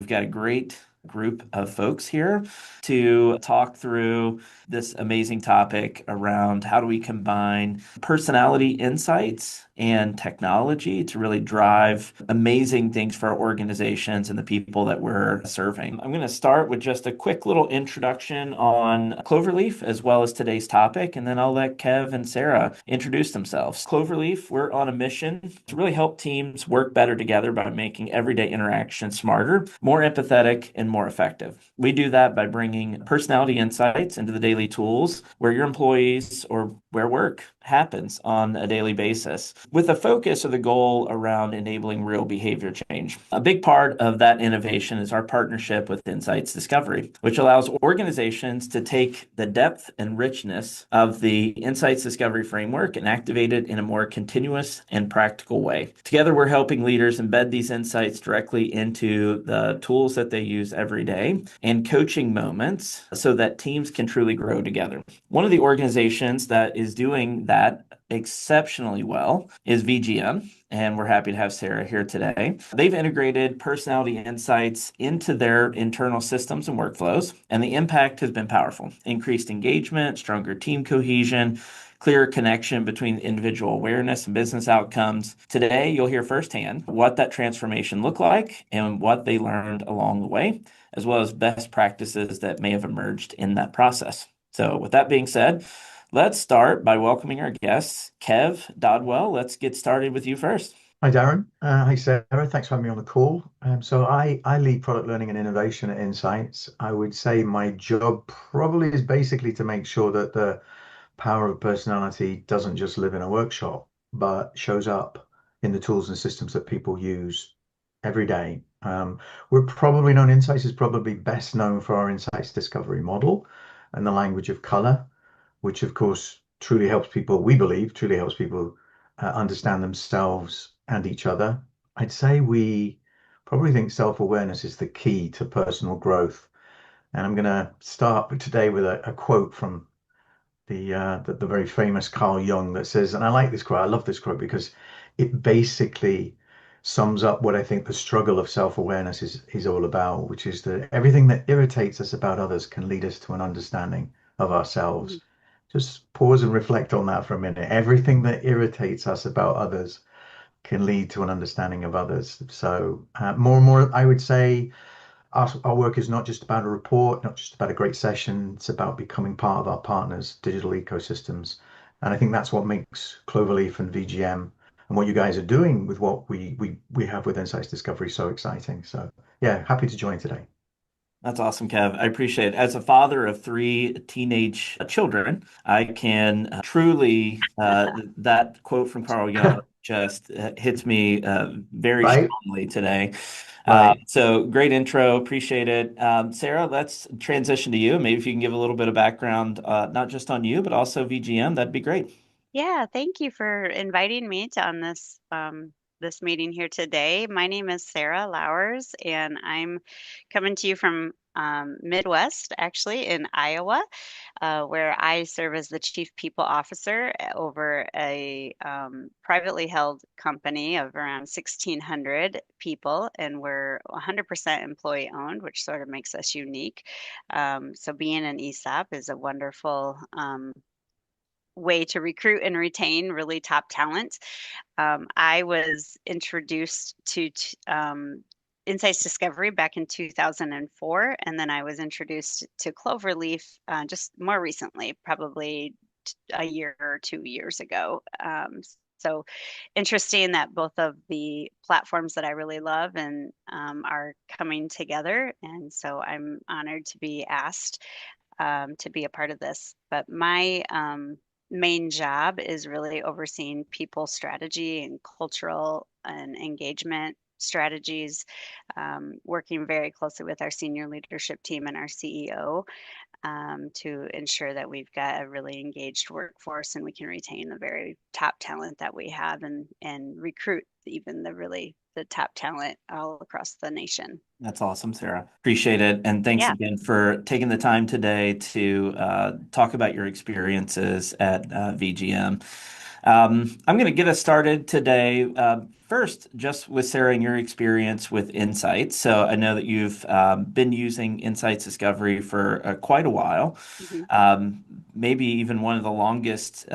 We've got a great group of folks here to talk through this amazing topic around how do we combine personality insights and technology to really drive amazing things for our organizations and the people that we're serving. I'm going to start with just a quick little introduction on Cloverleaf as well as today's topic, and then I'll let Kev and Sarah introduce themselves. Cloverleaf, we're on a mission to really help teams work better together by making everyday interaction smarter, more empathetic, and more effective. We do that by bringing personality insights into the daily tools where your employees or where work happens on a daily basis, with a focus or the goal around enabling real behavior change. A big part of that innovation is our partnership with Insights Discovery, which allows organizations to take the depth and richness of the Insights Discovery framework and activate it in a more continuous and practical way. Together, we're helping leaders embed these insights directly into the tools that they use every day and coaching moments so that teams can truly grow together. One of the organizations that is doing that exceptionally well is VGM, and we're happy to have Sarah here today. They've integrated personality insights into their internal systems and workflows, and the impact has been powerful. Increased engagement, stronger team cohesion, clearer connection between individual awareness and business outcomes. Today, you'll hear firsthand what that transformation looked like and what they learned along the way, as well as best practices that may have emerged in that process. So with that being said, let's start by welcoming our guests. Kev Dodwell, let's get started with you first. Hi, Darren. Hi, Sarah. Thanks for having me on the call. So I lead product learning and innovation at Insights. I would say my job probably is basically to make sure that the power of personality doesn't just live in a workshop, but shows up in the tools and systems that people use every day. We're probably known, Insights is probably best known for our Insights discovery model and the language of color, which of course truly helps people, we believe, truly helps people understand themselves and each other. I'd say we probably think self-awareness is the key to personal growth. And I'm going to start today with a quote from the very famous Carl Jung that says, and I like this quote, I love this quote because it basically sums up what I think the struggle of self-awareness is all about, which is that everything that irritates us about others can lead us to an understanding of ourselves. Just pause and reflect on that for a minute. Everything that irritates us about others can lead to an understanding of others. So more and more, I would say our work is not just about a report, not just about a great session. It's about becoming part of our partners' digital ecosystems. And I think that's what makes Cloverleaf and VGM and what you guys are doing with what we have with Insights Discovery so exciting. So yeah, happy to join today. That's awesome, Kev. I appreciate it. As a father of three teenage children, I can truly, that quote from Carl Jung just hits me very Right? strongly today. Right. So great intro. Appreciate it. Sarah, let's transition to you. Maybe if you can give a little bit of background, not just on you, but also VGM, that'd be great. Yeah, thank you for inviting me to on this meeting here today. My name is Sara Laures, and I'm coming to you from Midwest, actually in Iowa, where I serve as the Chief People Officer over a privately held company of around 1,600 people, and we're 100% employee owned, which sort of makes us unique. So being an ESOP is a wonderful way to recruit and retain really top talent. I was introduced to Insights Discovery back in 2004, and then I was introduced to Cloverleaf just more recently, probably a year or 2 years ago. So interesting that both of the platforms that I really love and are coming together, and so I'm honored to be asked to be a part of this. But my main job is really overseeing people strategy and cultural and engagement strategies, working very closely with our senior leadership team and our CEO to ensure that we've got a really engaged workforce and we can retain the very top talent that we have and recruit even the top talent all across the nation. That's awesome, Sarah. Appreciate it. And thanks Yeah. again for taking the time today to talk about your experiences at VGM. I'm going to get us started today. First, just with Sarah and your experience with Insights. So I know that you've been using Insights Discovery for quite a while, Hmm. maybe even one of the longest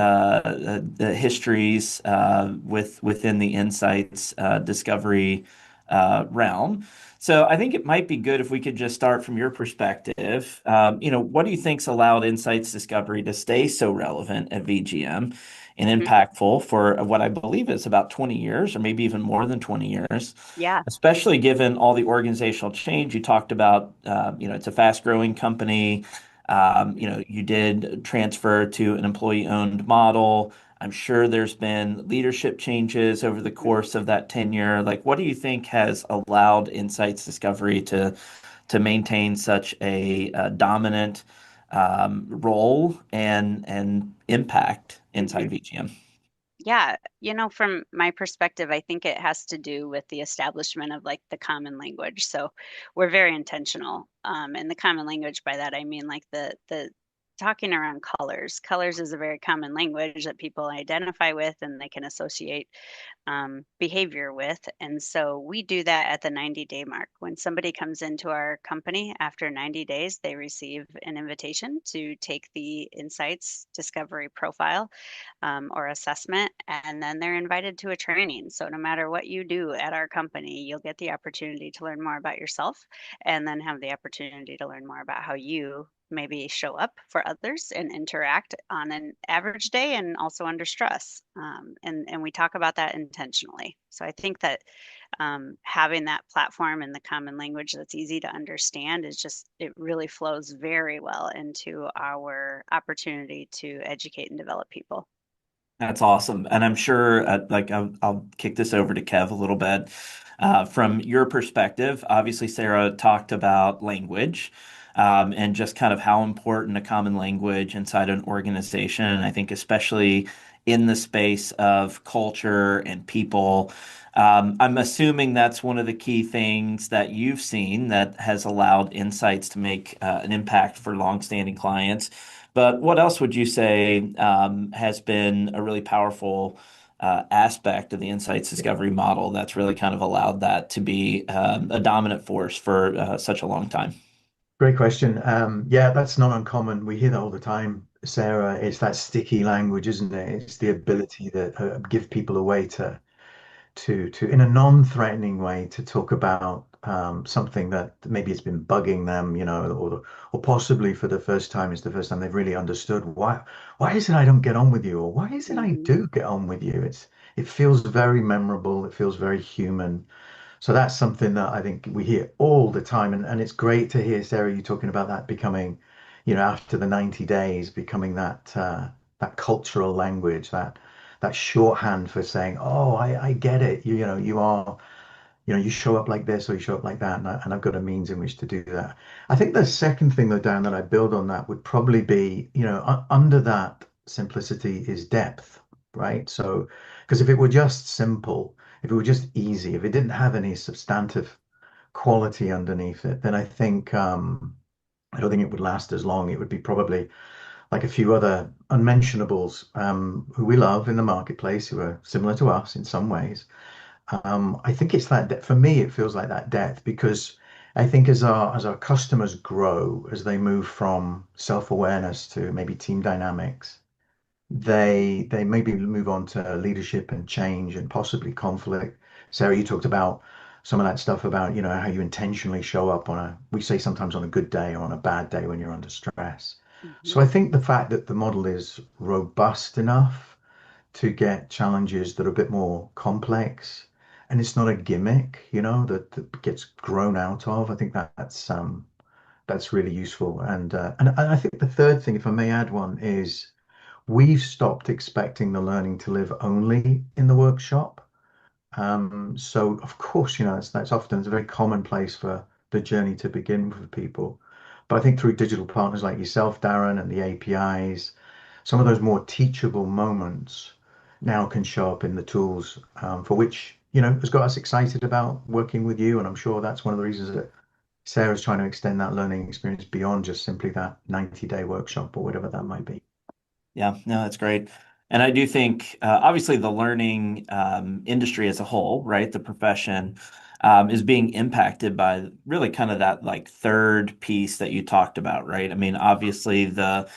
histories within the Insights Discovery realm. So I think it might be good if we could just start from your perspective. What do you think's allowed Insights Discovery to stay so relevant at VGM and Hmm. impactful for what I believe is about 20 years or maybe even more than 20 years, Yeah. especially given all the organizational change you talked about. It's a fast-growing company. You did transfer to an employee-owned model. I'm sure there's been leadership changes over the Mhm. course of that tenure. Like, what do you think has allowed Insights Discovery to maintain such a dominant role and impact inside Mhm. VGM? Yeah, from my perspective, I think it has to do with the establishment of like the common language. So we're very intentional. And the common language, by that I mean like the talking around colors. Colors is a very common language that people identify with and they can associate behavior with. And so we do that at the 90-day mark. When somebody comes into our company after 90 days, they receive an invitation to take the Insights Discovery profile or assessment, and then they're invited to a training. So, no matter what you do at our company, you'll get the opportunity to learn more about yourself and then have the opportunity to learn more about how you maybe show up for others and interact on an average day and also under stress. And we talk about that intentionally. So, I think that having that platform and the common language that's easy to understand is just, it really flows very well into our opportunity to educate and develop people. That's awesome. And I'm sure, I'll kick this over to Kev a little bit. From your perspective, obviously, Sarah talked about language and just kind of how important a common language inside an organization. And I think, especially in the space of culture and people, I'm assuming that's one of the key things that you've seen that has allowed Insights to make an impact for longstanding clients. But what else would you say has been a really powerful aspect of the insights discovery model that's really kind of allowed that to be a dominant force for such a long time? Great question. Yeah, that's not uncommon. We hear that all the time, Sarah. It's that sticky language, isn't it? It's the ability that give people a way to in a non-threatening way to talk about something that maybe it's been bugging them, or possibly for the first time, it's the first time they've really understood why is it I don't get on with you, or why is it I Hmm. do get on with you? It feels very memorable. It feels very human. So that's something that I think we hear all the time. And it's great to hear, Sarah, you talking about that becoming, after the 90 days, becoming that cultural language, that shorthand for saying, oh, I get it. You are, you show up like this or you show up like that. And I've got a means in which to do that. I think the second thing, though, Dan, that I build on that would probably be, under that simplicity is depth, right? So, because if it were just simple, if it were just easy, if it didn't have any substantive quality underneath it, then I don't think it would last as long. It would be probably like a few other unmentionables who we love in the marketplace, who are similar to us in some ways. I think it's that for me, it feels like that depth because I think as our customers grow, as they move from self-awareness to maybe team dynamics, they maybe move on to leadership and change and possibly conflict. Sarah, you talked about some of that stuff about, how you intentionally show up we say sometimes on a good day or on a bad day when you're under stress. So Hmm. I think the fact that the model is robust enough to get challenges that are a bit more complex and it's not a gimmick, that gets grown out of. I think that's really useful. And I think the third thing, if I may add one, is we've stopped expecting the learning to live only in the workshop. So of course, that's often it's a very common place for the journey to begin for people. But I think through digital partners like yourself, Darren, and the APIs, some of those more teachable moments now can show up in the tools for which, has got us excited about working with you. And I'm sure that's one of the reasons that Sarah's trying to extend that learning experience beyond just simply that 90-day workshop or whatever that might be. Yeah, no, that's great. And I do think, obviously, the learning industry as a whole, right, the profession, is being impacted by really kind of that like third piece that you talked about, right? I mean, obviously, the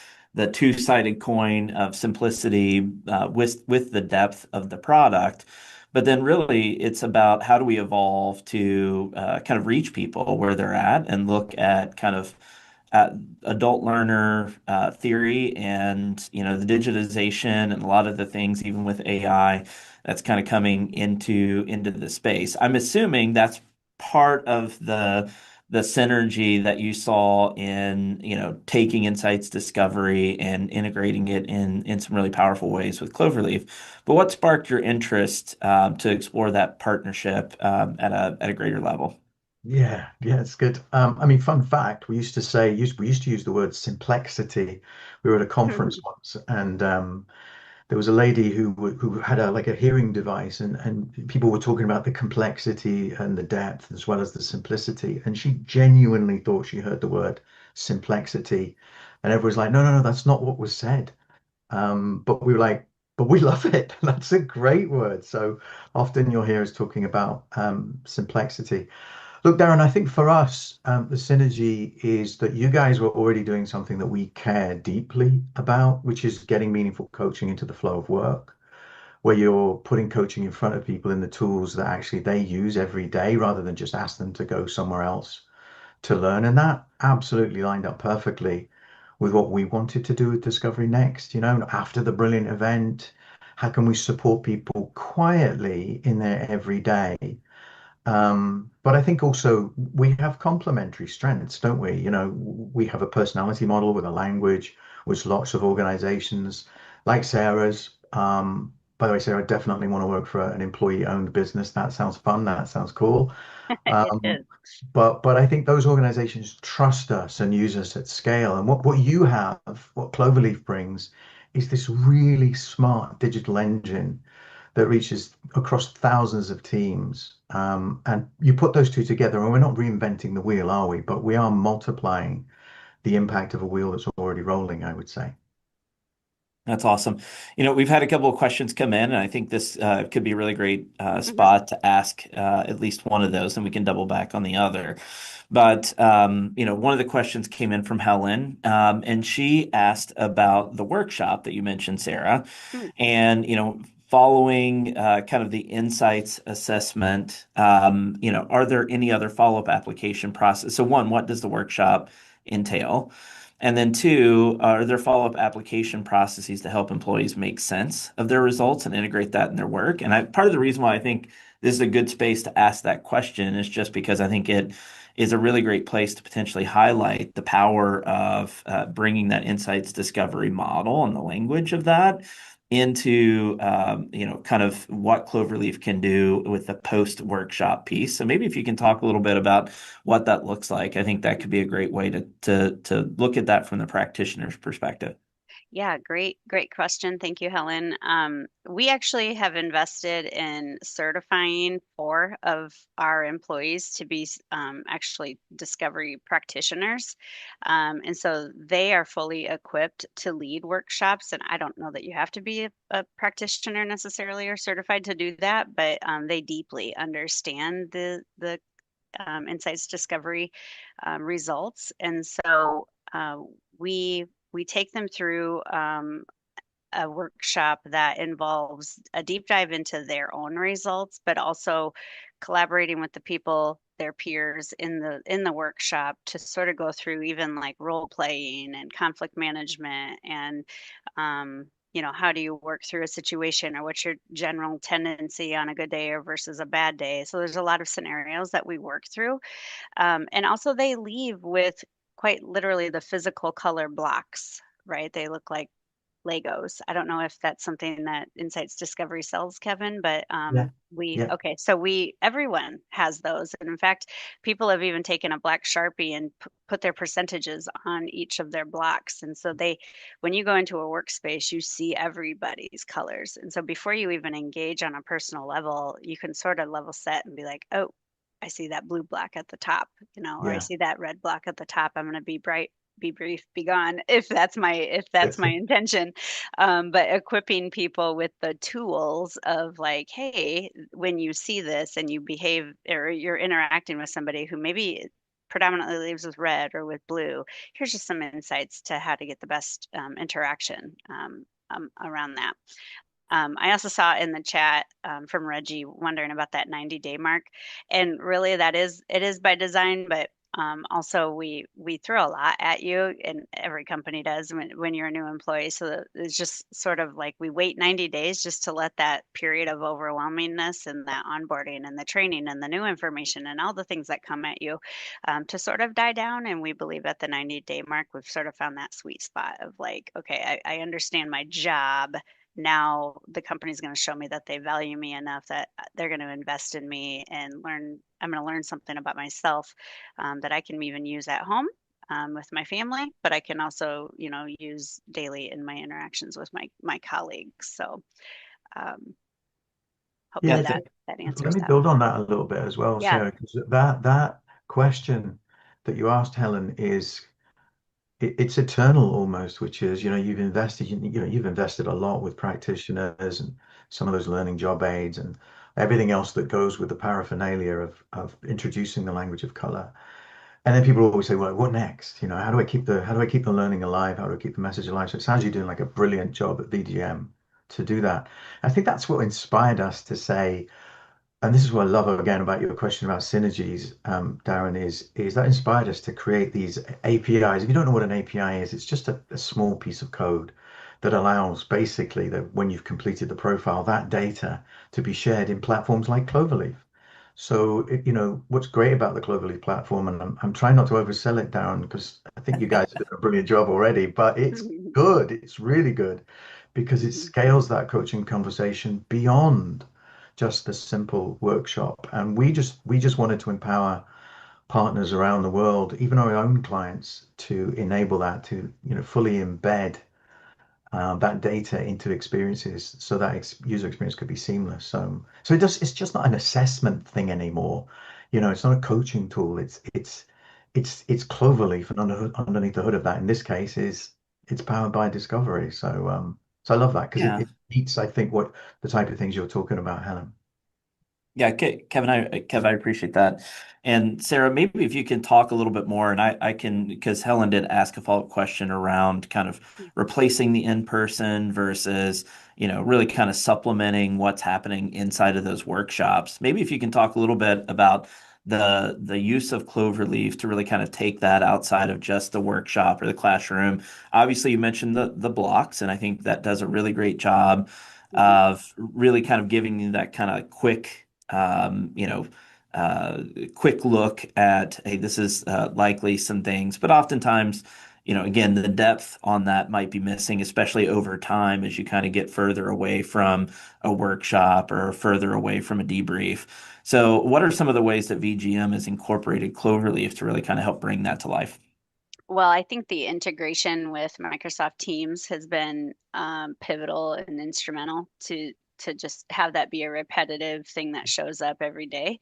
two-sided coin of simplicity with the depth of the product. But then really it's about how do we evolve to kind of reach people where they're at and look at kind of uh, adult learner theory and the digitization and a lot of the things even with AI that's kind of coming into the space. I'm assuming that's part of the synergy that you saw in taking insights discovery and integrating it in some really powerful ways with Cloverleaf. But what sparked your interest to explore that partnership at a greater level? Yeah, it's good. I mean, fun fact, we used to use the word simplexity. We were at a conference once, and there was a lady who had a like a hearing device, and people were talking about the complexity and the depth as well as the simplicity, and she genuinely thought she heard the word simplexity, and everyone's like, no, that's not what was said. But we were like, but we love it. That's a great word. So often you'll hear us talking about simplexity. Look, Darren, I think for us, the synergy is that you guys were already doing something that we care deeply about, which is getting meaningful coaching into the flow of work, where you're putting coaching in front of people in the tools that actually they use every day rather than just ask them to go somewhere else to learn. And that absolutely lined up perfectly with what we wanted to do with Discovery Next. After the brilliant event, how can we support people quietly in their everyday? But I think also we have complementary strengths, don't we? We have a personality model with a language, which lots of organizations like Sarah's. By the way, Sarah, I definitely want to work for an employee-owned business. That sounds fun. That sounds cool. It Um, is. but I think those organizations trust us and use us at scale. And what you have, what Cloverleaf brings, is this really smart digital engine that reaches across thousands of teams. And you put those two together, and we're not reinventing the wheel, are we? But we are multiplying the impact of a wheel that's already rolling, I would say. That's awesome. We've had a couple of questions come in, and I think this could be a really great Hmm. spot to ask at least one of those, and we can double back on the other. But one of the questions came in from Helen, and she asked about the workshop that you mentioned, Sarah, and following kind of the insights assessment. Are there any other follow-up application process? So one, what does the workshop entail? And then two, are there follow-up application processes to help employees make sense of their results and integrate that in their work? And part of the reason why I think this is a good space to ask that question is just because I think it is a really great place to potentially highlight the power of bringing that insights discovery model and the language of that into kind of what Cloverleaf can do with the post workshop piece. So maybe if you can talk a little bit about what that looks like, I think that could be a great way to look at that from the practitioner's perspective. Yeah, great question. Thank you, Helen. We actually have invested in certifying four of our employees to be actually discovery practitioners. And so they are fully equipped to lead workshops. And I don't know that you have to be a practitioner necessarily or certified to do that, but they deeply understand the insights discovery results. And so we take them through a workshop that involves a deep dive into their own results, but also collaborating with the people, their peers in the workshop to sort of go through even like role playing and conflict management and how do you work through a situation or what's your general tendency on a good day or versus a bad day. So there's a lot of scenarios that we work through. And also they leave with quite literally the physical color blocks, right? They look like Legos. I don't know if that's something that Insights Discovery sells, Kevin, but Yeah. Yeah. okay, so everyone has those. And in fact, people have even taken a black Sharpie and put their percentages on each of their blocks. And so when you go into a workspace, you see everybody's colors. And so before you even engage on a personal level, you can sort of level set and be like, oh, I see that blue block at the top, or I Yeah. see that red block at the top. I'm going to be be brief, be gone, if that's my intention. But equipping people with the tools of like, hey, when you see this and you behave or you're interacting with somebody who maybe predominantly leaves with red or with blue, here's just some insights to how to get the best interaction around that. I also saw in the chat from Reggie wondering about that 90-day mark, and really it is by design, but also we throw a lot at you, and every company does when you're a new employee. So it's just sort of like we wait 90 days just to let that period of overwhelmingness and that onboarding and the training and the new information and all the things that come at you to sort of die down. And we believe at the 90-day mark, we've sort of found that sweet spot of like, okay, I understand my job now. The company's going to show me that they value me enough that they're going to invest in me and learn. I'm going to learn something about myself that I can even use at home with my family, but I can also, use daily in my interactions with my colleagues. So hopefully Yeah, that let answers me that. build on that a little bit as well, Yeah. Sarah, because that question that you asked, Helen, it's eternal almost, which is, you've invested a lot with practitioners and some of those learning job aids and everything else that goes with the paraphernalia of introducing the language of color. And then people always say, well, what next? How do I keep the learning alive? How do I keep the message alive? So it sounds you're doing like a brilliant job at VGM to do that. I think that's what inspired us to say, and this is what I love again about your question about synergies, Darrin, is that inspired us to create these APIs. If you don't know what an API is, it's just a small piece of code that allows basically that when you've completed the profile, that data to be shared in platforms like Cloverleaf. So, what's great about the Cloverleaf platform, and I'm trying not to oversell it, Darrin, because I think you guys are doing a brilliant job already, but it's good. It's really good because it scales that coaching conversation beyond just a simple workshop. And we just wanted to empower partners around the world, even our own clients, to enable that to fully embed that data into experiences so that user experience could be seamless. So it's just not an assessment thing anymore. It's not a coaching tool. It's Cloverleaf, and underneath the hood of that, in this case, is it's powered by Discovery. So I love that because it, Yeah. it meets, I think, what the type of things you're talking about, Helen. Yeah, Kevin, I appreciate that. And Sarah, maybe if you can talk a little bit more, and I can, because Helen did ask a follow-up question around kind of replacing the in-person versus, really kind of supplementing what's happening inside of those workshops. Maybe if you can talk a little bit about the use of Cloverleaf to really kind of take that outside of just the workshop or the classroom. Obviously, you mentioned the blocks, and I think that does a really great job Mhm. of really kind of giving you that kind of quick look at, hey, this is likely some things, but oftentimes, again, the depth on that might be missing, especially over time as you kind of get further away from a workshop or further away from a debrief. So, what are some of the ways that VGM has incorporated Cloverleaf to really kind of help bring that to life? Well, I think the integration with Microsoft Teams has been pivotal and instrumental to just have that be a repetitive thing that shows up every day.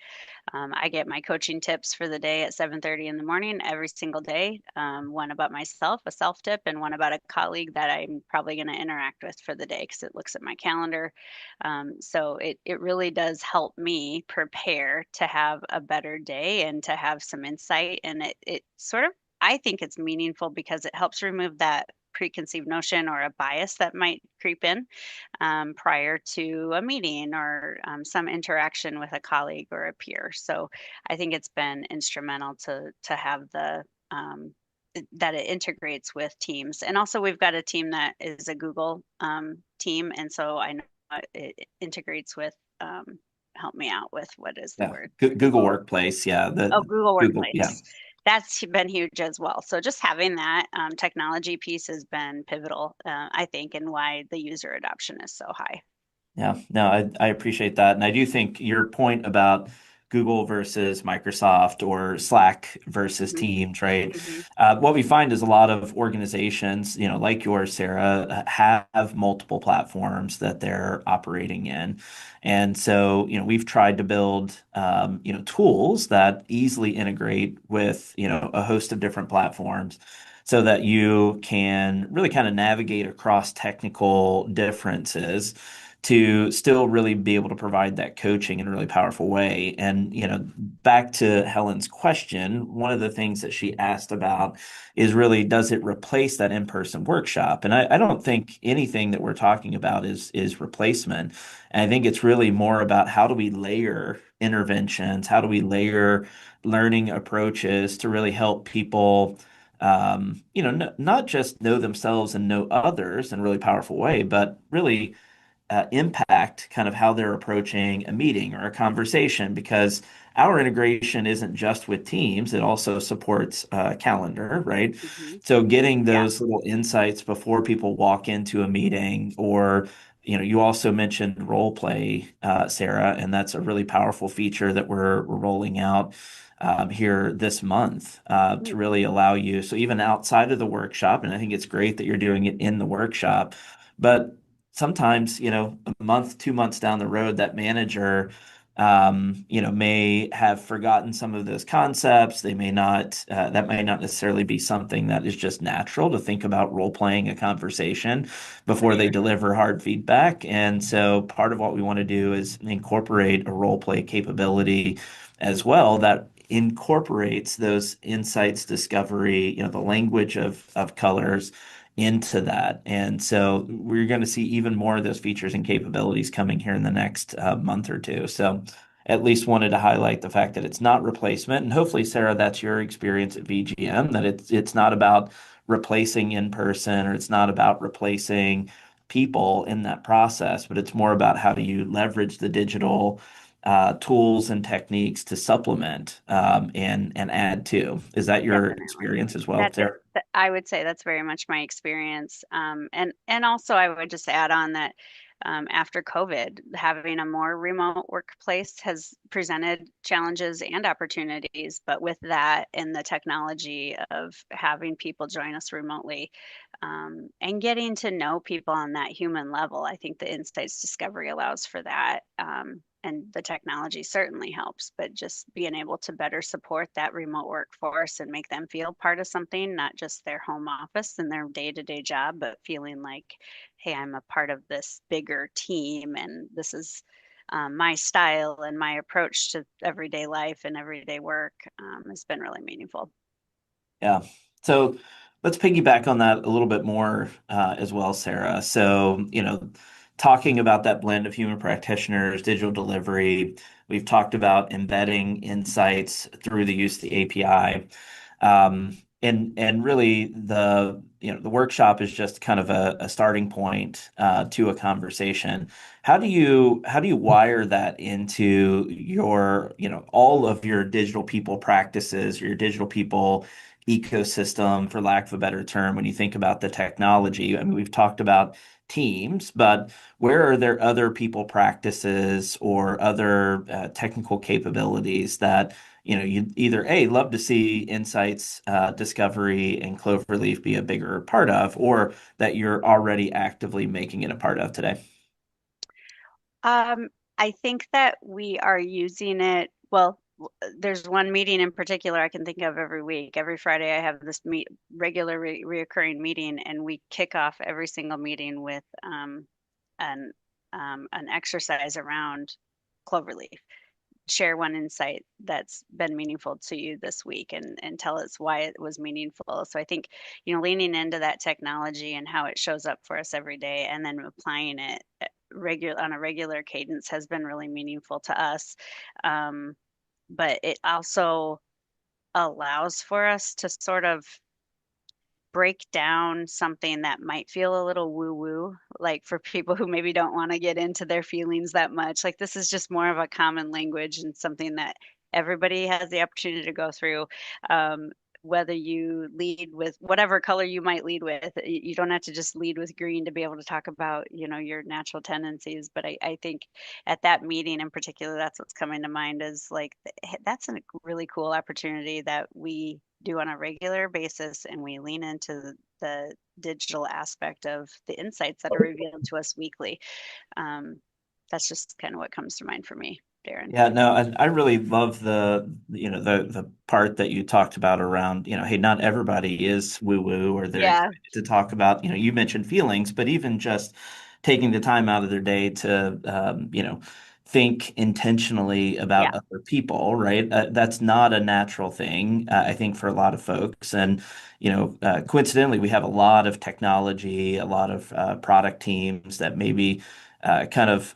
I get my coaching tips for the day at 7:30 in the morning every single day. One about myself, a self tip, and one about a colleague that I'm probably going to interact with for the day because it looks at my calendar. So it really does help me prepare to have a better day and to have some insight. And it sort of, I think it's meaningful because it helps remove that preconceived notion or a bias that might creep in prior to a meeting or some interaction with a colleague or a peer. So I think it's been instrumental to have that it integrates with Teams. And also we've got a team that is a Google team, and so I know it integrates with help me out with what is the Yeah, word? Google Google. Workplace. Yeah, Oh, Google Google. Yeah. Workplace. That's been huge as well. So just having that technology piece has been pivotal, I think, and why the user adoption is so high. Yeah, no, I appreciate that. And I do think your point about Google versus Microsoft or Slack versus Hmm. Teams, right? Hmm. What we find is a lot of organizations, like yours, Sarah, have multiple platforms that they're operating in. And so, we've tried to build, tools that easily integrate with, a host of different platforms so that you can really kind of navigate across technical differences to still really be able to provide that coaching in a really powerful way. And, back to Helen's question, one of the things that she asked about is really, does it replace that in-person workshop? And I don't think anything that we're talking about is replacement. And I think it's really more about how do we layer interventions, how do we layer learning approaches to really help people not just know themselves and know others in a really powerful way, but really impact kind of how they're approaching a meeting or a conversation because our integration isn't just with Teams, it also supports calendar, right? Hmm. So getting Yeah. those little insights before people walk into a meeting or you also mentioned role play, Sarah, and that's a really powerful feature that we're rolling out here this month to Mm. really allow you. So even outside of the workshop, and I think it's great that you're doing it in the workshop, but sometimes, a month, 2 months down the road, that manager, may have forgotten some of those concepts. They may not, that may not necessarily be something that is just natural to think about role playing a conversation before Right. they deliver hard feedback. And so part of what we want to do is incorporate a role play capability as well that incorporates those insights, discovery, the language of colors into that. And so we're going to see even more of those features and capabilities coming here in the next month or two. So at least wanted to highlight the fact that it's not replacement. And hopefully, Sarah, that's your experience at VGM, that it's not about replacing in person or it's not about replacing people in that process, but it's more about how do you leverage the digital tools and techniques to supplement and add to. Is that your Definitely. experience as well, That's it. Sarah? I would say that's very much my experience. And also I would just add on that after COVID, having a more remote workplace has presented challenges and opportunities. But with that and the technology of having people join us remotely, and getting to know people on that human level, I think the insights discovery allows for that. And the technology certainly helps, but just being able to better support that remote workforce and make them feel part of something, not just their home office and their day-to-day job, but feeling like, hey, I'm a part of this bigger team and this is my style and my approach to everyday life and everyday work has been really meaningful. Yeah. So let's piggyback on that a little bit more as well, Sarah. So, talking about that blend of human practitioners, digital delivery, we've talked about embedding insights through the use of the API. And really the workshop is just kind of a starting point to a conversation. How do you wire that into your, all of your digital people practices, your digital people ecosystem, for lack of a better term, when you think about the technology? I mean, we've talked about teams, but where are there other people practices or other technical capabilities that you either A, love to see insights, discovery, and Cloverleaf be a bigger part of, or that you're already actively making it a part of today? Um, I think that we are using it. Well, there's one meeting in particular I can think of every week. Every Friday, I have this regular reoccurring meeting, and we kick off every single meeting with an an exercise around Cloverleaf. Share one insight that's been meaningful to you this week and tell us why it was meaningful. So I think, leaning into that technology and how it shows up for us every day and then applying it regular on a regular cadence has been really meaningful to us. Um, but it also allows for us to sort of break down something that might feel a little woo woo, like for people who maybe don't want to get into their feelings that much. Like this is just more of a common language and something that everybody has the opportunity to go through. Um, whether you lead with whatever color you might lead with. You don't have to just lead with green to be able to talk about, your natural tendencies. But I think at that meeting in particular, that's what's coming to mind is like, that's a really cool opportunity that we do on a regular basis, and we lean into the digital aspect of the insights that are revealed to us weekly. Um, that's just kind of what comes to mind for me, Darrin. Yeah, no, I really love the part that you talked about around, hey, not everybody is woo-woo or they're Yeah, excited to talk about, you mentioned feelings, but even just taking the time out of their day to, think intentionally yeah. about other people, right? That's not a natural thing, I think, for a lot of folks. And, coincidentally, we have a lot of technology, a lot of product teams that maybe kind of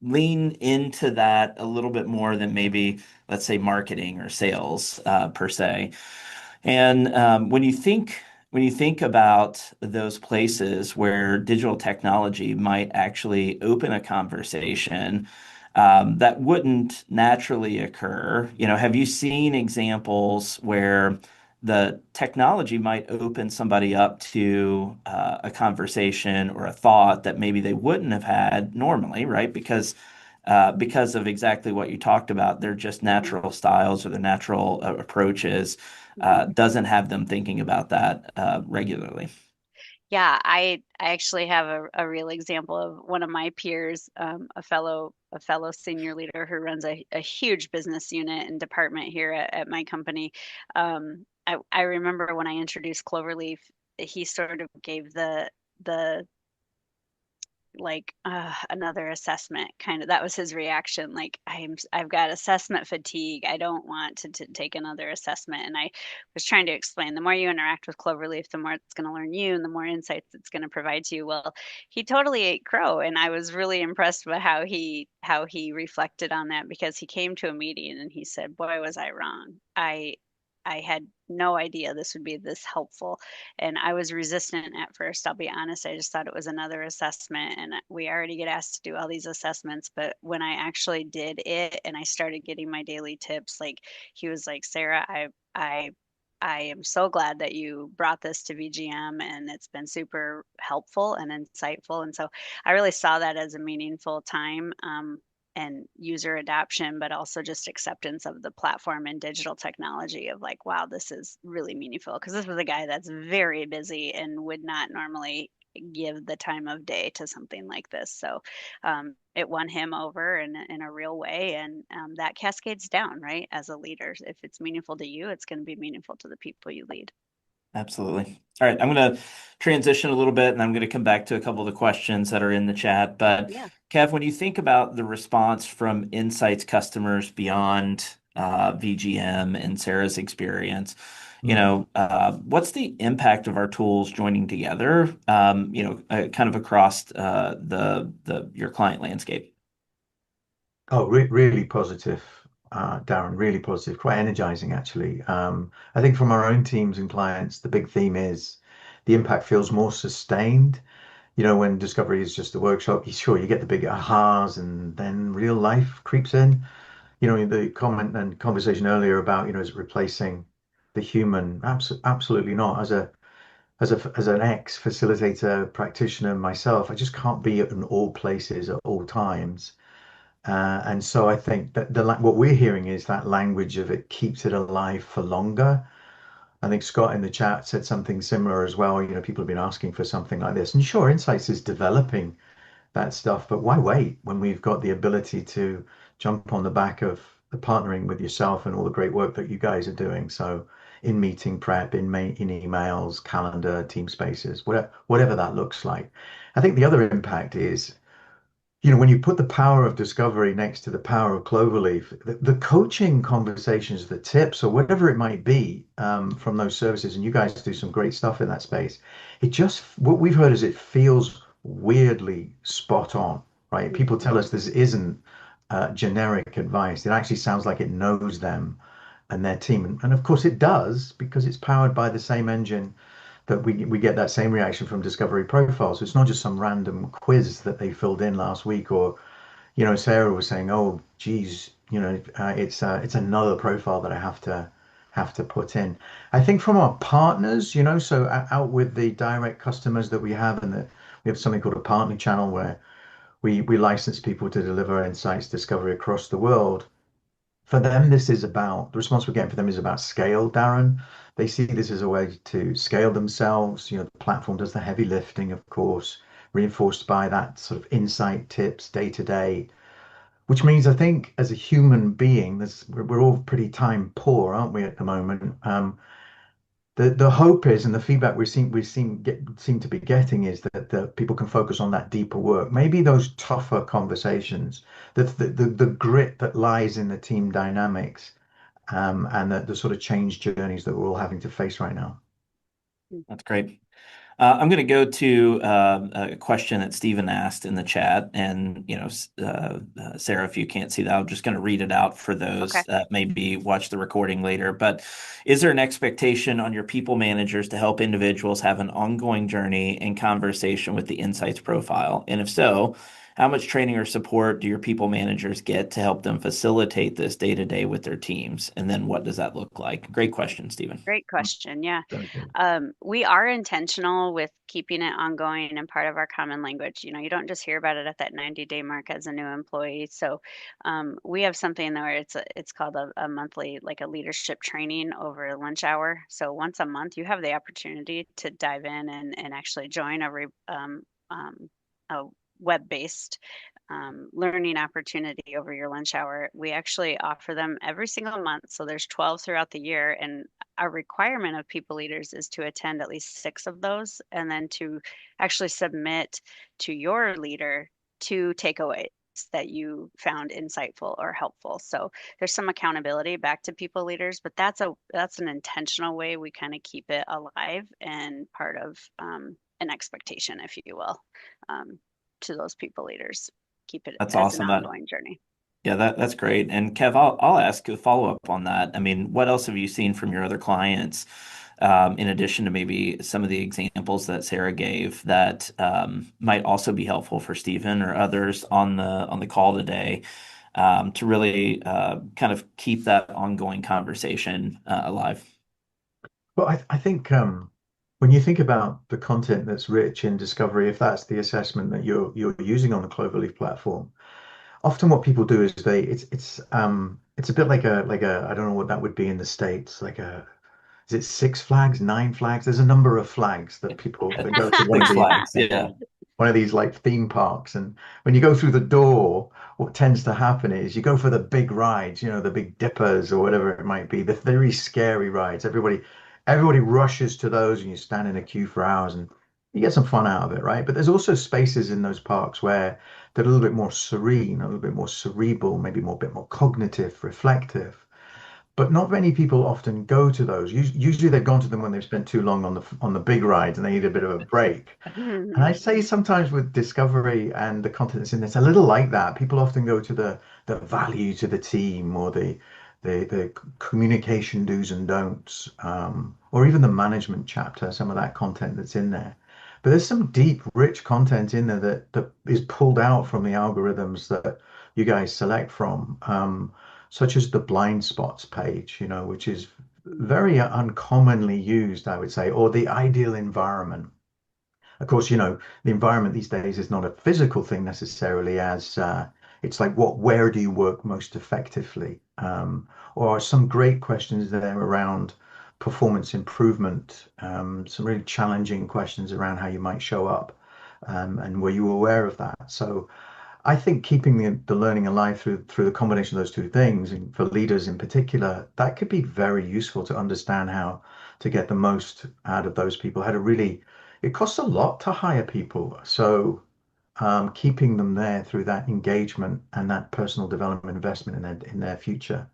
lean into that a little bit more than maybe, let's say, marketing or sales per se. And when you think about those places where digital technology might actually open a conversation that wouldn't naturally occur, have you seen examples where the technology might open somebody up to a conversation or a thought that maybe they wouldn't have had normally, right? Because of exactly what you talked about, they're just Mhm, natural styles or the natural approaches mhm. doesn't have them thinking about that regularly. Yeah, I actually have a real example of one of my peers, a fellow senior leader who runs a huge business unit and department here at my company. I remember when I introduced Cloverleaf, he sort of gave the like another assessment kind of. That was his reaction, like, I've got assessment fatigue, I don't want to take another assessment. And I was trying to explain, the more you interact with Cloverleaf, the more it's going to learn you and the more insights it's going to provide to you. Well, he totally ate crow, and I was really impressed by how he reflected on that, because he came to a meeting and he said, boy, was I wrong. I had no idea this would be this helpful. And I was resistant at first, I'll be honest. I just thought it was another assessment. And we already get asked to do all these assessments. But when I actually did it and I started getting my daily tips, like, he was like, Sarah, I am so glad that you brought this to VGM, and it's been super helpful and insightful. And so I really saw that as a meaningful time. And user adoption, but also just acceptance of the platform and digital technology of like, wow, this is really meaningful. Because this was a guy that's very busy and would not normally give the time of day to something like this. So it won him over in a real way. And that cascades down, right? As a leader, if it's meaningful to you, it's going to be meaningful to the people you lead. Absolutely. All right, I'm going to transition a little bit and I'm going to come back to a couple of the questions that are in the chat. But Yeah. Kev, when you think about the response from Insights customers beyond VGM and Sarah's experience, Mm. what's the impact of our tools joining together, kind of across the your client landscape? Oh, really positive, Darren, really positive, quite energizing actually. I think from our own teams and clients, the big theme is the impact feels more sustained. When discovery is just a workshop, sure, you get the big ahas and then real life creeps in. The comment and conversation earlier about, is it replacing the human? Absolutely not. As an ex-facilitator practitioner myself, I just can't be in all places at all times. And so I think that what we're hearing is that language of it keeps it alive for longer. I think Scott in the chat said something similar as well. People have been asking for something like this. And sure, Insights is developing that stuff, but why wait when we've got the ability to jump on the back of the partnering with yourself and all the great work that you guys are doing? So in meeting prep, in emails, calendar, team spaces, whatever that looks like. I think the other impact is when you put the power of discovery next to the power of Cloverleaf, the coaching conversations, the tips, or whatever it might be from those services, and you guys do some great stuff in that space. What we've heard is it feels weirdly spot on, right? People Mhm. tell us this isn't generic advice. It actually sounds like it knows them and their team. And of course it does because it's powered by the same engine that we get that same reaction from discovery profiles. So it's not just some random quiz that they filled in last week, or Sarah was saying, oh, geez, it's another profile that I have to have to put in. I think from our partners, so out with the direct customers that we have, and that we have something called a partner channel where we license people to deliver insights discovery across the world. For them, this is about the response we're getting for them is about scale, Darren. They see this as a way to scale themselves. The platform does the heavy lifting, of course, reinforced by that sort of insight tips day to day, which means I think as a human being, we're all pretty time poor, aren't we, at the moment? The hope is, and the feedback we seem to be getting is that the people can focus on that deeper work, maybe those tougher conversations, the grit that lies in the team dynamics, and the sort of change journeys that we're all having to face right now. That's great. I'm going to go to a question that Stephen asked in the chat, and Sarah, if you can't see that, I'm just going to read it out for Okay. those that maybe watch the recording later. But is there an expectation on your people managers to help individuals have an ongoing journey and conversation with the insights profile? And if so, how much training or support do your people managers get to help them facilitate this day to day with their teams? And then what does that look like? Great question, Stephen. Great question. Yeah. Very good. We are intentional with keeping it ongoing and part of our common language. You don't just hear about it at that 90-day mark as a new employee. So we have something where it's called a monthly, like a leadership training over lunch hour. So once a month, you have the opportunity to dive in and actually join a web-based learning opportunity over your lunch hour. We actually offer them every single month. So there's 12 throughout the year. And our requirement of people leaders is to attend at least 6 of those and then to actually submit to your leader 2 takeaways that you found insightful or helpful. So there's some accountability back to people leaders, but that's an intentional way we kind of keep it alive and part of an expectation, if you will, um, to those people leaders. Keep it That's as an awesome. ongoing journey. Yeah, that's great. And Kev, I'll ask a follow-up on that. I mean, what else have you seen from your other clients, in addition to maybe some of the examples that Sarah gave that might also be helpful for Stephen or others on the call today, to really kind of keep that ongoing conversation alive? Well, I think when you think about the content that's rich in discovery, if that's the assessment that you're using on the Cloverleaf platform, often what people do is it's a bit like a I don't know what that would be in the States, like a is it Six Flags, Nine Flags? There's a number of flags that people that go to one of Six these Flags. Yeah. like theme parks. And when you go through the door, what tends to happen is you go for the big rides, the big dippers or whatever it might be, the very scary rides. Everybody rushes to those and you stand in a queue for hours and you get some fun out of it, right? But there's also spaces in those parks where they're a little bit more serene, a little bit more cerebral, maybe more bit more cognitive, reflective. But not many people often go to those. Usually they've gone to them when they've spent too long on the big rides and they need a bit of a break. And I say sometimes with discovery and the content that's in this, a little like that. People often go to the value to the team or the communication do's and don'ts, or even the management chapter, some of that content that's in there. But there's some deep, rich content in there that is pulled out from the algorithms that you guys select from, such as the blind spots page, which is very uncommonly used, I would say, or the ideal environment. Of course, the environment these days is not a physical thing necessarily, as it's like where do you work most effectively? Or some great questions there around performance improvement, some really challenging questions around how you might show up, and were you aware of that? So I think keeping the learning alive through the combination of those two things, and for leaders in particular, that could be very useful to understand how to get the most out of those people. How to really, it costs a lot to hire people, so keeping them there through that engagement and that personal development investment in their future.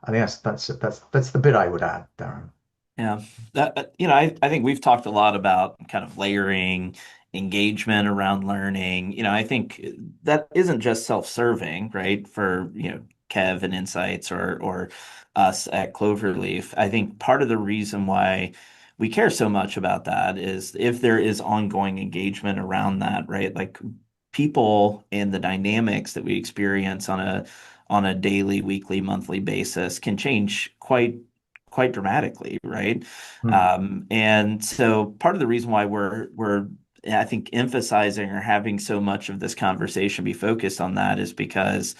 I think that's the bit I would add, Darren. Yeah. I think we've talked a lot about kind of layering engagement around learning. I think that isn't just self-serving, right? For, Kev and Insights or us at Cloverleaf. I think part of the reason why we care so much about that is if there is ongoing engagement around that, right? Like people and the dynamics that we experience on a daily, weekly, monthly basis can change quite dramatically, right? Hmm. And so part of the reason why we're I think emphasizing or having so much of this conversation be focused on that is because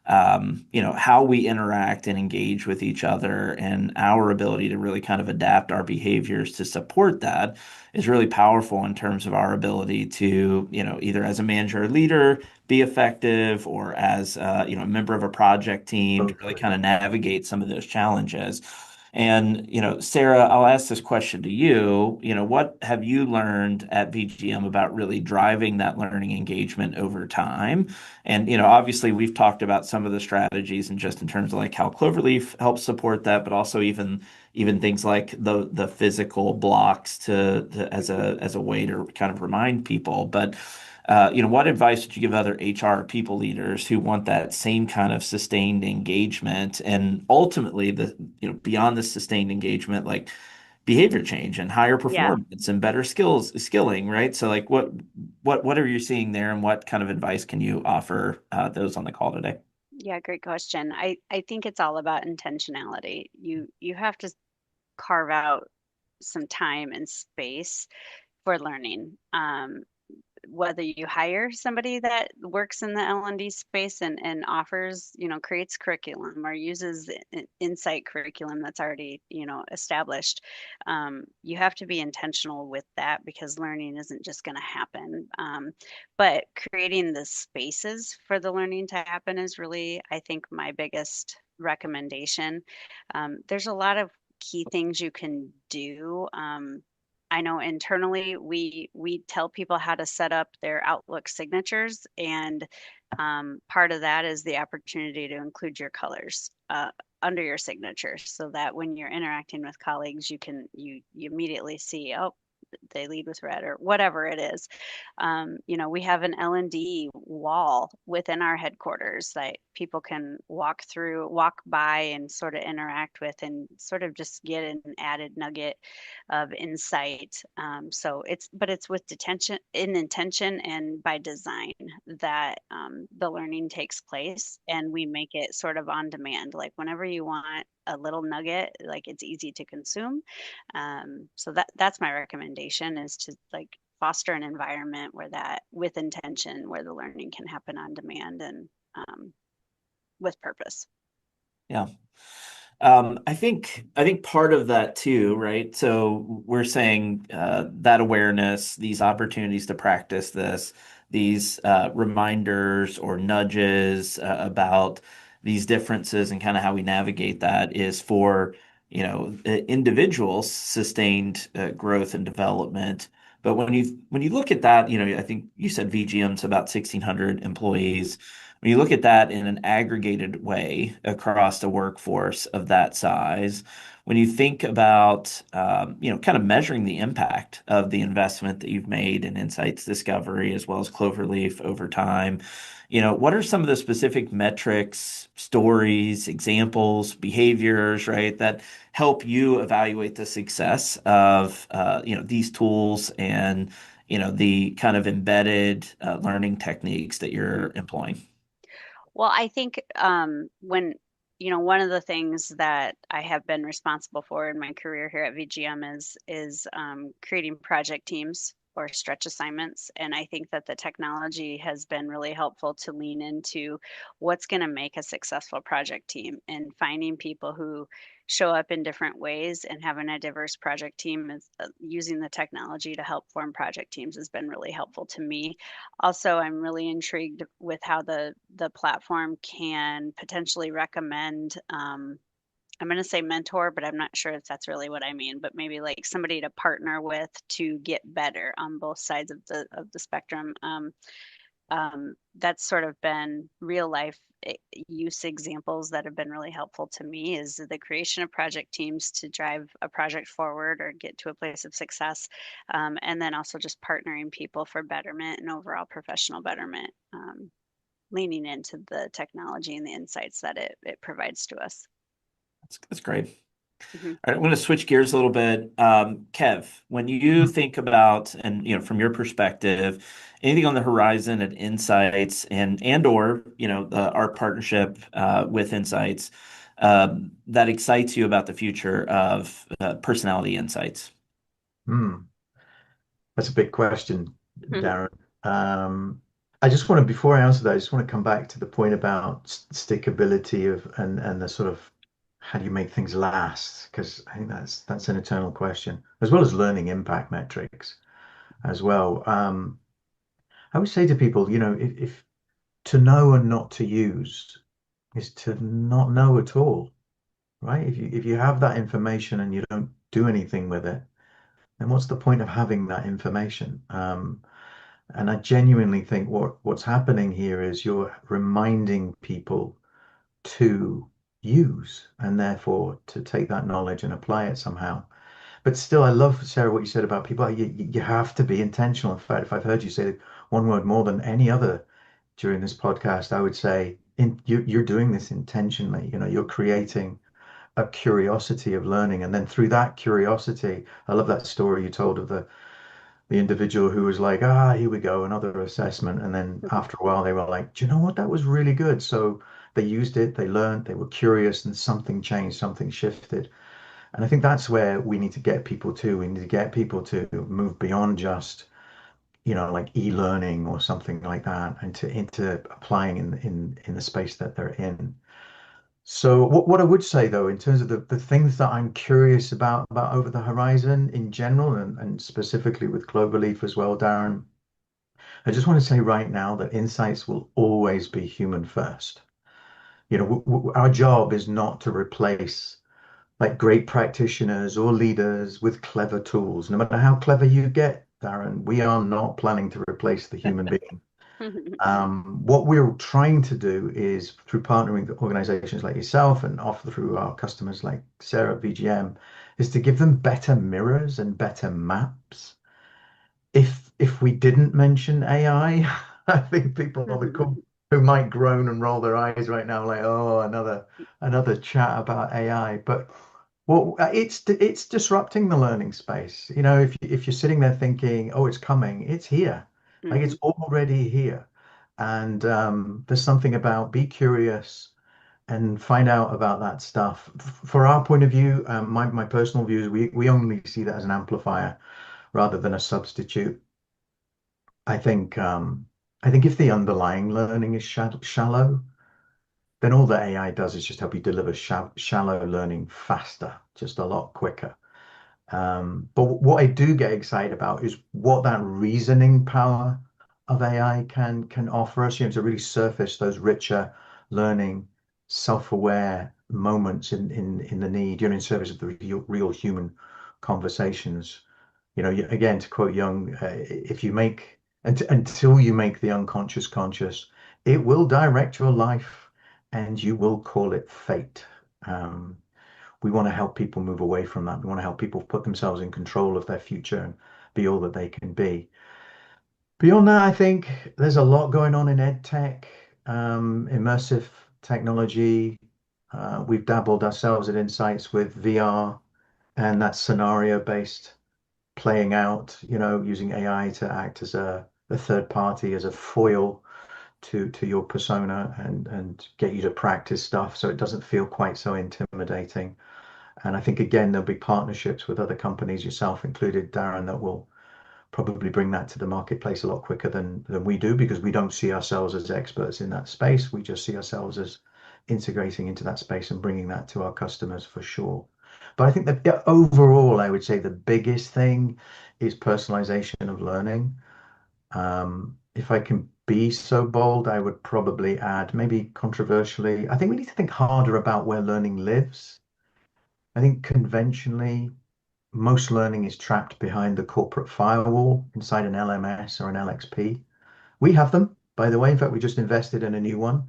how we interact and engage with each other and our ability to really kind of adapt our behaviors to support that is really powerful in terms of our ability to, either as a manager or leader, be effective, or as, a member of a project team to really Totally. kind of navigate some of those challenges. And, Sarah, I'll ask this question to you. What have you learned at VGM about really driving that learning engagement over time? And, obviously we've talked about some of the strategies and just in terms of like how Cloverleaf helps support that, but also even things like the physical blocks as a way to kind of remind people. But what advice would you give other HR people leaders who want that same kind of sustained engagement and ultimately beyond the sustained engagement, like behavior change and higher Yeah. performance and better skilling, right? So like what are you seeing there and what kind of advice can you offer those on the call today? Yeah, great question. I think it's all about intentionality. You have to carve out some time and space for learning. Whether you hire somebody that works in the L&D space and offers, creates curriculum or uses insight curriculum that's already, established, you have to be intentional with that because learning isn't just going to happen. But creating the spaces for the learning to happen is really, I think, my biggest recommendation. There's a lot of key things you can do. I know internally we tell people how to set up their Outlook signatures, and part of that is the opportunity to include your colors under your signature, so that when you're interacting with colleagues, you immediately see, oh, they lead with red or whatever it is. We have an L&D wall within our headquarters that people can walk by and sort of interact with and sort of just get an added nugget of insight. But it's with detention in intention and by design that the learning takes place, and we make it sort of on demand. Like whenever you want a little nugget, like it's easy to consume. So that's my recommendation is to like foster an environment where that with intention, where the learning can happen on demand and with purpose. Yeah. I think part of that too, right? So we're saying that awareness, these opportunities to practice this, these reminders or nudges about these differences and kind of how we navigate that is for, individuals' sustained growth and development. But when you look at that, I think you said VGM's about 1,600 employees. When you look at that in an aggregated way across a workforce of that size, when you think about, kind of measuring the impact of the investment that you've made in insights discovery as well as Cloverleaf over time, what are some of the specific metrics, stories, examples, behaviors, right, that help you evaluate the success of, these tools and, the kind of embedded learning techniques that you're employing? Well, I think when, one of the things that I have been responsible for in my career here at VGM is creating project teams or stretch assignments. And I think that the technology has been really helpful to lean into what's going to make a successful project team, and finding people who show up in different ways, and having a diverse project team is using the technology to help form project teams has been really helpful to me. Also, I'm really intrigued with how the platform can potentially recommend, I'm going to say mentor, but I'm not sure if that's really what I mean, but maybe like somebody to partner with to get better on both sides of the spectrum. That's sort of been real life use examples that have been really helpful to me, is the creation of project teams to drive a project forward or get to a place of success. And then also just partnering people for betterment and overall professional betterment, leaning into the technology and the insights that it provides to us. That's great. Mhm. All right, I'm going to switch gears a little bit. Kev, when you Mhm. think about, and from your perspective, anything on the horizon at Insights and or our partnership with Insights, that excites you about the future of personality insights? Hmm. That's a big question, Darren. Um, I just want to, before I answer that, I just want to come back to the point about stickability of and the sort of how do you make things last? Because I think that's an eternal question, as well as learning impact metrics as well. I would say to people, if to know and not to use is to not know at all, right? If you have that information and you don't do anything with it, then what's the point of having that information? And I genuinely think what's happening here is you're reminding people to use and therefore to take that knowledge and apply it somehow. But still, I love, Sarah, what you said about people. You have to be intentional. In fact, if I've heard you say one word more than any other during this podcast, I would say you're doing this intentionally. You're creating a curiosity of learning. And then through that curiosity, I love that story you told of the individual who was like, here we go, another assessment. And then after a while, they were like, do you know what? That was really good. So they used it, they learned, they were curious, and something changed, something shifted. And I think that's where we need to get people to. We need to get people to move beyond just, like e-learning or something like that, and into applying in the space that they're in. So what I would say though, in terms of the things that I'm curious about over the horizon in general and specifically with Cloverleaf as well, Darren, I just want to say right now that insights will always be human first. Our job is not to replace like great practitioners or leaders with clever tools. No matter how clever you get, Darren, we are not planning to replace the human being. What we're trying to do is through partnering with organizations like yourself and often through our customers like Sarah at VGM, is to give them better mirrors and better maps. If we didn't mention AI, I think people on the call who might groan and roll their eyes right now, like, oh, another chat about AI. But it's disrupting the learning space. If you're sitting there thinking, oh, it's coming, it's here. Like it's already here. And there's something about be curious and find out about that stuff. For our point of view, my personal view is we only see that as an amplifier rather than a substitute. I think if the underlying learning is shallow, then all that AI does is just help you deliver shallow learning faster, just a lot quicker. But what I do get excited about is what that reasoning power of AI can offer us, to really surface those richer learning, self-aware moments in the need, in service of the real human conversations. Again, to quote Jung, if you make until you make the unconscious conscious, it will direct your life, and you will call it fate. Um, we want to help people move away from that. We want to help people put themselves in control of their future and be all that they can be. Beyond that, I think there's a lot going on in ed tech, immersive technology. We've dabbled ourselves at Insights with VR, and that scenario based playing out, using AI to act as a third party, as a foil to your persona and get you to practice stuff so it doesn't feel quite so intimidating. And I think again, there'll be partnerships with other companies, yourself included, Darren, that will probably bring that to the marketplace a lot quicker than we do because we don't see ourselves as experts in that space. We just see ourselves as integrating into that space and bringing that to our customers for sure. But I think that overall, I would say the biggest thing is personalization of learning. If I can be so bold, I would probably add, maybe controversially, I think we need to think harder about where learning lives. I think conventionally, most learning is trapped behind the corporate firewall inside an LMS or an LXP. We have them, by the way. In fact, we just invested in a new one,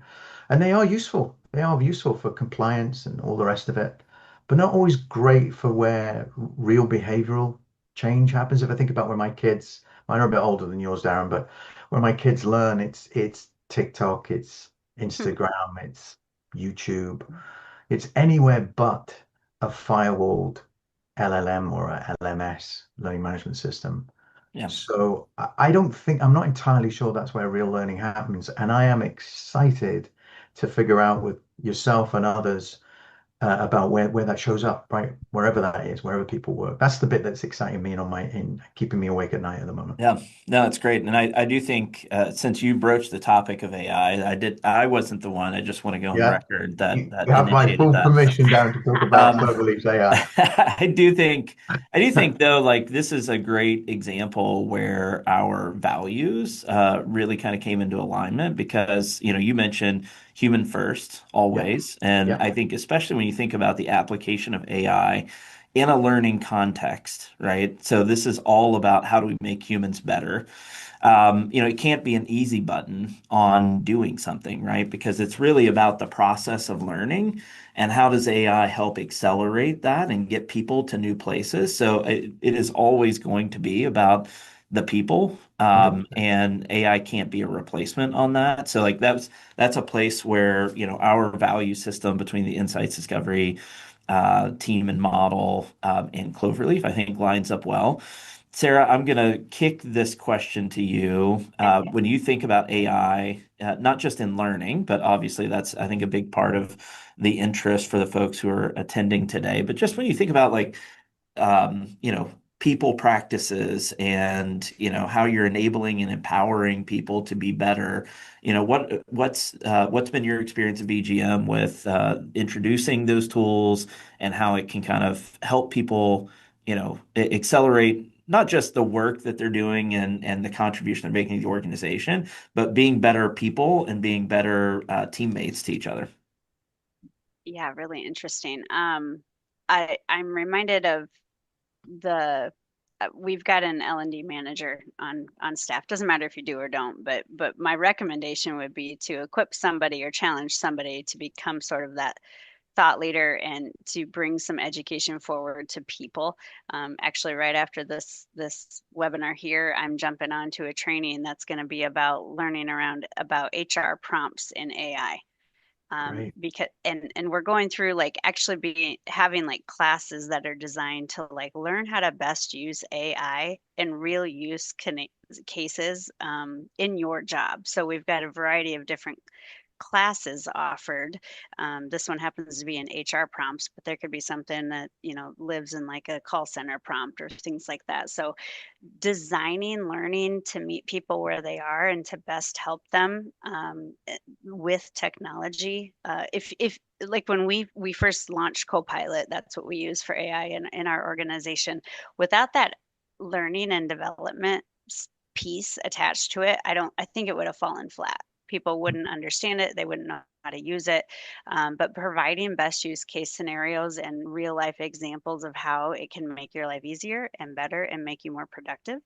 and they are useful. They are useful for compliance and all the rest of it, but not always great for where real behavioral change happens. If I think about where my kids, mine are a bit older than yours, Darren, but where my kids learn, it's TikTok, it's Instagram, it's YouTube, it's anywhere but a firewalled LLM or a LMS, learning management system. Yeah. So I don't think, I'm not entirely sure that's where real learning happens. And I am excited to figure out with yourself and others about where that shows up, right? Wherever that is, wherever people work. That's the bit that's exciting me and in keeping me awake at night at the moment. Yeah, no, it's great. And I do think since you broached the topic of AI, I wasn't the one. I just want to go on Yeah, record that you have my initiated full that. permission down to talk about Um, Cloverleaf's AI. I do think though, like this is a great example where our values really kind of came into alignment because, you mentioned human first Yeah, always. And yeah, I think especially when you think about the application of AI in a learning context, right? So this is all about how do we make humans better. It can't be an easy button on doing something, right? Because it's really about the process of learning and how does AI help accelerate that and get people to new places. So it is always going to be about the people, 100%. and AI can't be a replacement on that. So like that's a place where our value system between the insights discovery team and model and Cloverleaf, I think lines up well. Sarah, I'm going to kick this question to you. Okay. When you think about AI, not just in learning, but obviously that's, I think, a big part of the interest for the folks who are attending today. But just when you think about like um, you know, people practices and, how you're enabling and empowering people to be better. What's been your experience at VGM with introducing those tools and how it can kind of help people, accelerate not just the work that they're doing and the contribution they're making to the organization, but being better people and being better teammates to each other. Yeah, really interesting. I'm reminded of the we've got an L&D manager on staff. Doesn't matter if you do or don't, but my recommendation would be to equip somebody or challenge somebody to become sort of that thought leader and to bring some education forward to people. Actually, right after this webinar here, I'm jumping on to a training that's going to be about learning around about HR prompts in AI. Great. Because and we're going through like actually be having like classes that are designed to like learn how to best use AI in real use cases in your job. So we've got a variety of different classes offered. This one happens to be in HR prompts, but there could be something that lives in like a call center prompt or things like that. So designing learning to meet people where they are and to best help them with technology. If like when we first launched Copilot, that's what we use for AI in our organization. Without that learning and development piece attached to it, I think it would have fallen flat. People wouldn't understand it. They wouldn't know how to use it. But providing best use case scenarios and real life examples of how it can make your life easier and better and make you more productive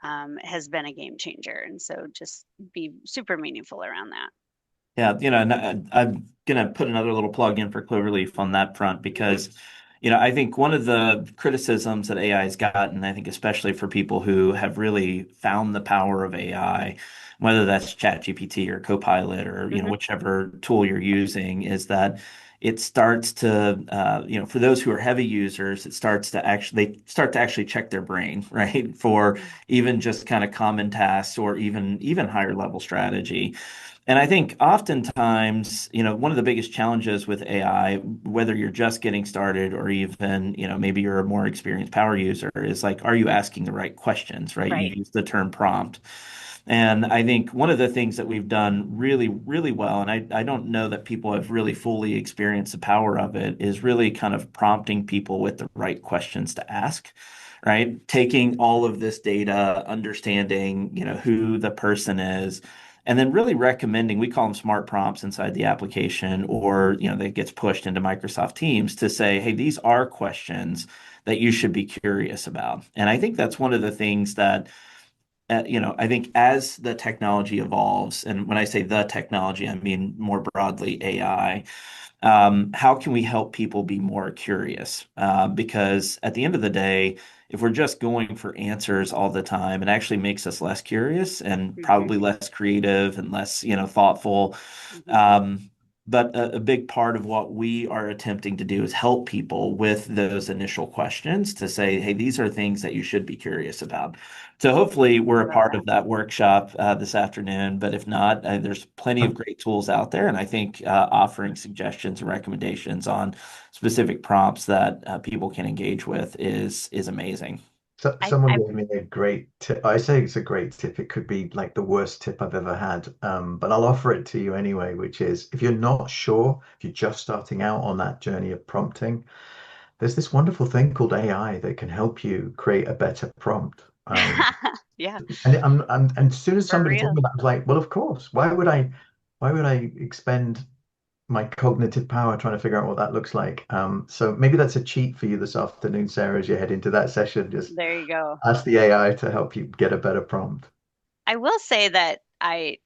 has been a game changer. And so just be super meaningful around that. Yeah, and I'm gonna put another little plug in for Cloverleaf on that front Mm-hmm. because, I think one of the criticisms that AI has gotten, I think especially for people who have really found the power of AI, whether that's ChatGPT or Copilot or, Mm-hmm. whichever tool you're using, is that it starts to, for those who are heavy users, they start to actually check their brain, right? For Mm-hmm. even just kind of common tasks or even higher level strategy. And I think oftentimes, one of the biggest challenges with AI, whether you're just getting started or even, maybe you're a more experienced power user, is like, are you asking the right questions, right? You Right. use the term prompt. And I think one of the things that we've done really, really well, and I don't know that people have really fully experienced the power of it, is really kind of prompting people with the right questions to ask. Right? Taking all of this data, understanding, who the person is, and then really recommending, we call them smart prompts inside the application, or, that gets pushed into Microsoft Teams to say, hey, these are questions that you should be curious about. And I think that's one of the things that, I think as the technology evolves, and when I say the technology, I mean more broadly AI, how can we help people be more curious? Because at the end of the day, if we're just going for answers all the time, it actually makes us less curious and Mm-hmm. probably less creative and less, thoughtful. Mm-hmm. Um, But a big part of what we are attempting to do is help people with those initial questions to say, hey, these are things that you should be curious about. So hopefully we're I a love part that. of that workshop this afternoon. But if not, there's plenty of great tools out there. And I think offering suggestions and recommendations on specific prompts that people can engage with is amazing. So I, someone I gave me a great tip. I say it's a great tip. It could be like the worst tip I've ever had. But I'll offer it to you anyway, which is if you're not sure, if you're just starting out on that journey of prompting, there's this wonderful thing called AI that can help you create a better prompt. yeah, And as soon as for somebody told real. me that, I was like, well, of course. Why would I expend my cognitive power trying to figure out what that looks like? So maybe that's a cheat for you this afternoon, Sarah, as you head into that session. Just There you go. ask the AI to help you get a better prompt. I will say that I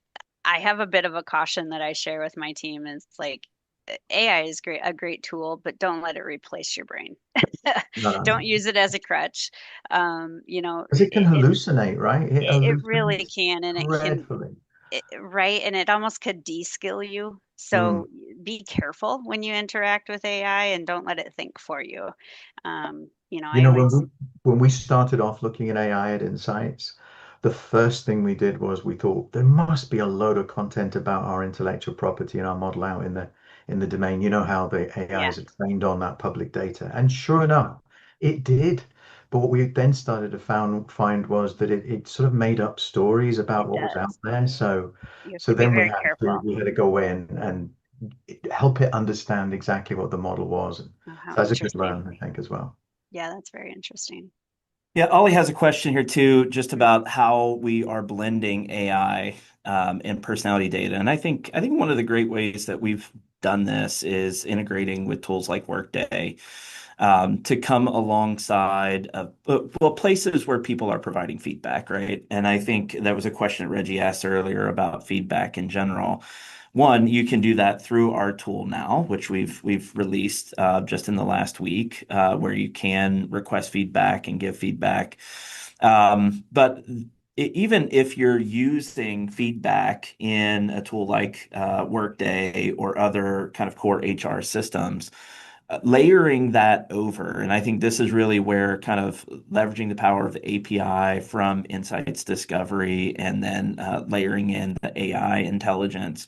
have a bit of a caution that I share with my team is like AI is a great tool, but don't let it replace your brain. No, no, Don't no. use it as a crutch. Because it can hallucinate, right? It It really hallucinates can, and it can, dreadfully. right, and it almost could de-skill you. Mm. So be careful when you interact with AI and don't let it think for you. You I know, always, when we started off looking at AI at Insights, the first thing we did was we thought there must be a load of content about our intellectual property and our model out in the domain. You know how the yeah, AIs are trained on that public data. And sure enough, it did. But what we then started to find was that it sort of made up stories about it what was out does. there. So You have so to be then we very had to careful. we had to go in and help it understand exactly what the model was. And Oh, how so that's a good interesting. learn, I think, as well. Yeah, that's very interesting. Yeah, Ollie has a question here too, just about how we are blending AI and personality data. And I think one of the great ways that we've done this is integrating with tools like Workday to come alongside of well places where people are providing feedback, right? And I think that was a question that Reggie asked earlier about feedback in general. One, you can do that through our tool now, which we've released just in the last week, where you can request feedback and give feedback. But even if you're using feedback in a tool like Workday or other kind of core HR systems, layering that over, and I think this is really where kind of leveraging the power of the API from insights discovery and then layering in the AI intelligence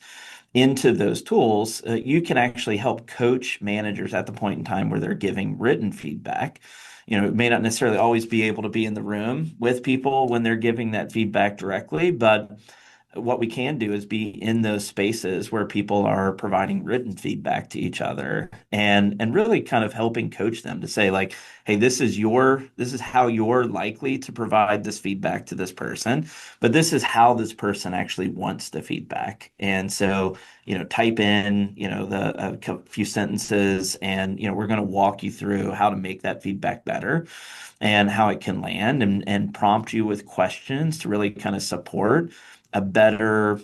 into those tools, you can actually help coach managers at the point in time where they're giving written feedback. It may not necessarily always be able to be in the room with people when they're giving that feedback directly, but what we can do is be in those spaces where people are providing written feedback to each other and really kind of helping coach them to say like, hey, this is how you're likely to provide this feedback to this person, but this is how this person actually wants the feedback. And so, type in, few sentences and, we're going to walk you through how to make that feedback better and how it can land and prompt you with questions to really kind of support a better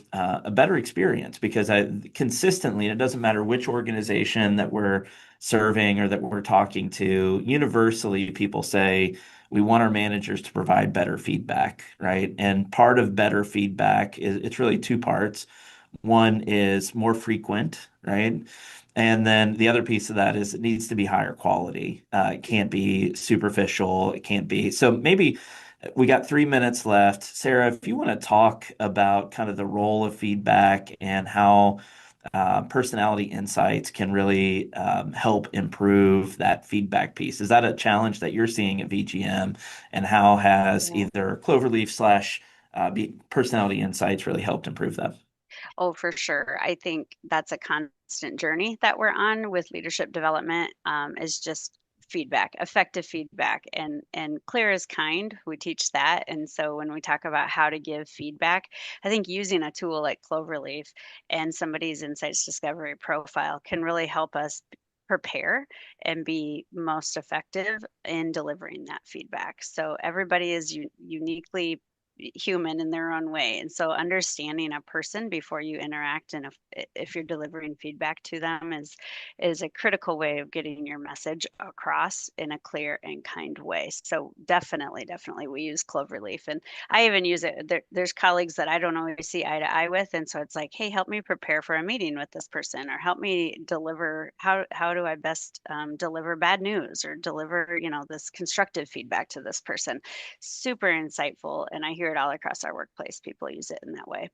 experience because consistently, and it doesn't matter which organization that we're serving or that we're talking to, universally people say we want our managers to provide better feedback, right? And part of better feedback is it's really two parts. One is more frequent, right? And then the other piece of that is it needs to be higher quality. It can't be superficial. It can't be. So maybe we got 3 minutes left. Sarah, if you want to talk about kind of the role of feedback and how personality insights can really help improve that feedback piece. Is that a challenge that you're seeing at VGM? And how has Yeah. either Cloverleaf slash personality insights really helped improve that? Oh, for sure. I think that's a constant journey that we're on with leadership development, is just feedback, effective feedback, and clear is kind. We teach that. And so when we talk about how to give feedback, I think using a tool like Cloverleaf and somebody's insights discovery profile can really help us prepare and be most effective in delivering that feedback. So everybody is uniquely human in their own way. And so understanding a person before you interact, and if you're delivering feedback to them, is a critical way of getting your message across in a clear and kind way. So definitely we use Cloverleaf, and I even use it. There's colleagues that I don't always see eye to eye with, and so it's like, hey, help me prepare for a meeting with this person, or help me deliver. How do I best deliver bad news, or deliver this constructive feedback to this person? Super insightful, and I hear it all across our workplace. People use it in that way.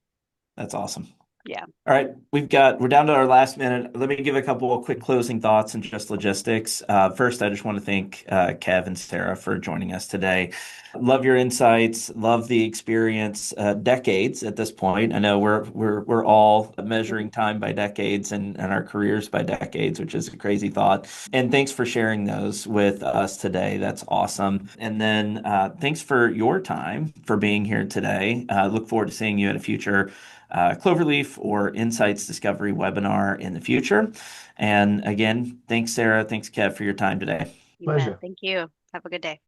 That's awesome. Yeah. All right, we're down to our last minute. Let me give a couple of quick closing thoughts and just logistics. First, I just want to thank Kev and Sarah for joining us today. Love your insights, love the experience, decades at this point. I know we're all measuring time by decades and our careers by decades, which is a crazy thought. And thanks for sharing those with us today. That's awesome. And then thanks for your time for being here today. Look forward to seeing you at a future Cloverleaf or Insights Discovery webinar in the future. And again, thanks, Sarah. Thanks, Kev, for your time today. You bet. Pleasure. Thank you. Have a good day.